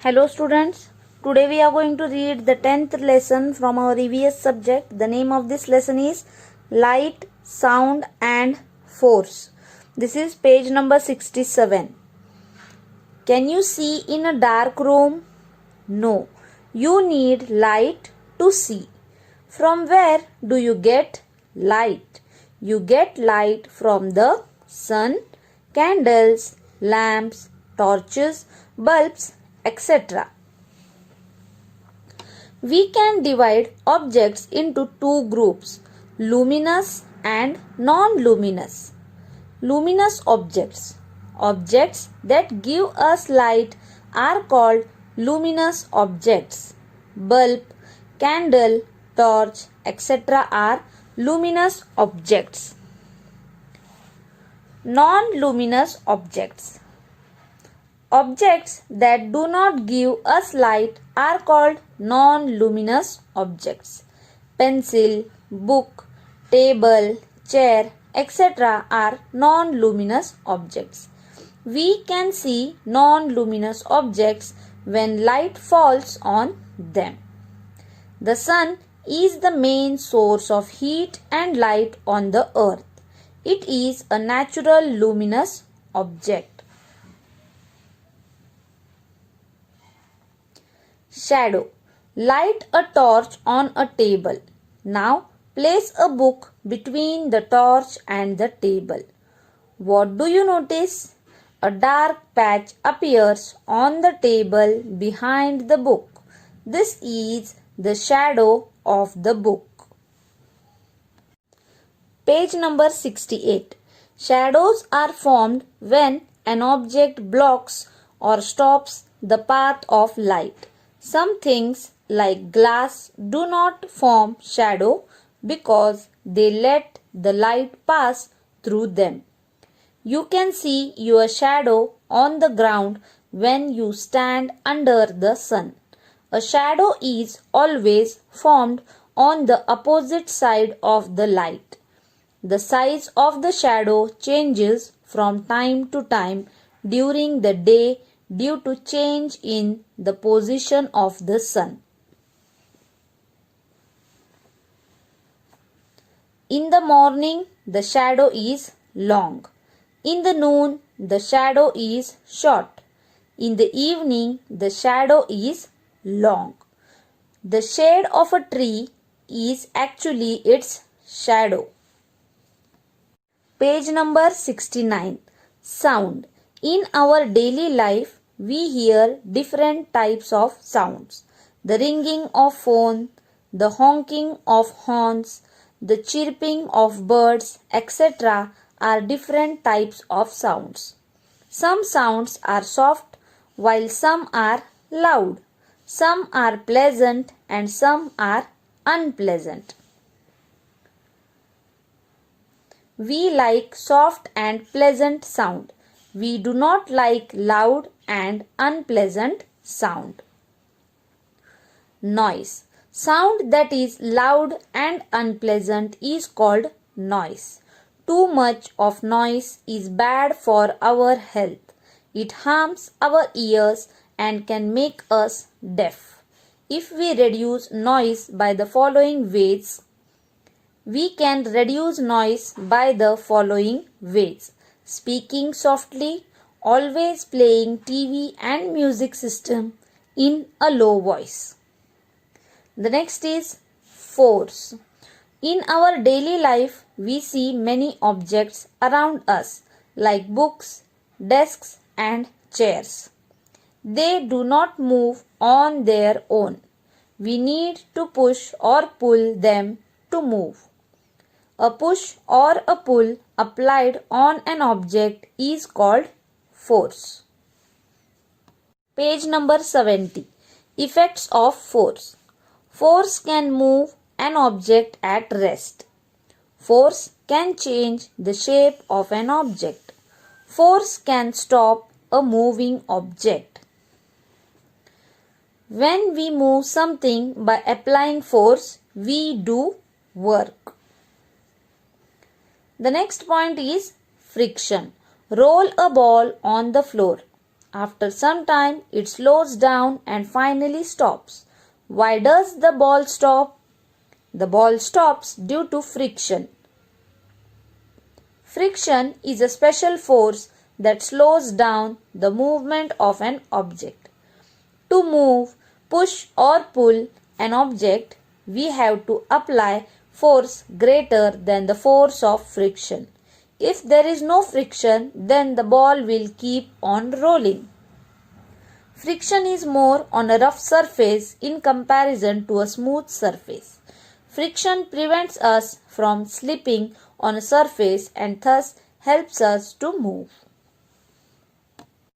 Hello students, today we are going to read the 10th lesson from our EVS subject. The name of this lesson is Light, Sound and Force. This is page number 67. Can you see in a dark room? No, you need light to see. From where do you get light? You get light from the sun, candles, lamps, torches, bulbs, etc. We can divide objects into two groups, luminous and non-luminous. Luminous objects. Objects that give us light are called luminous objects. Bulb, candle, torch, etc. are luminous objects. Non-luminous objects. Objects that do not give us light are called non-luminous objects. Pencil, book, table, chair, etc. are non-luminous objects. We can see non-luminous objects when light falls on them. The sun is the main source of heat and light on the earth. It is a natural luminous object. Shadow. Light a torch on a table. Now place a book between the torch and the table. What do you notice? A dark patch appears on the table behind the book. This is the shadow of the book. Page number 68. Shadows are formed when an object blocks or stops the path of light. Some things like glass do not form shadow because they let the light pass through them. You can see your shadow on the ground when you stand under the sun. A shadow is always formed on the opposite side of the light. The size of the shadow changes from time to time during the day due to change in the position of the sun. In the morning, the shadow is long. In the noon, the shadow is short. In the evening, the shadow is long. The shade of a tree is actually its shadow. Page number 69. Sound. In our daily life, we hear different types of sounds. The ringing of phone, the honking of horns, the chirping of birds, etc. are different types of sounds. Some sounds are soft while some are loud. Some are pleasant and some are unpleasant. We like soft and pleasant sound. We do not like loud and unpleasant sound. Noise. Sound that is loud and unpleasant is called noise. Too much of noise is bad for our health. It harms our ears and can make us deaf. If we reduce noise by the following ways, we can reduce noise by the following ways. Speaking softly, always playing TV and music system in a low voice. The next is force. In our daily life, we see many objects around us like books, desks and chairs. They do not move on their own. We need to push or pull them to move. A push or a pull applied on an object is called force. Page number 70. Effects of force. Force can move an object at rest. Force can change the shape of an object. Force can stop a moving object. When we move something by applying force, we do work. The next point is friction. Roll a ball on the floor. After some time, it slows down and finally stops. Why does the ball stop? The ball stops due to friction. Friction is a special force that slows down the movement of an object. To move, push or pull an object, we have to apply force greater than the force of friction. If there is no friction, then the ball will keep on rolling. Friction is more on a rough surface in comparison to a smooth surface. Friction prevents us from slipping on a surface and thus helps us to move.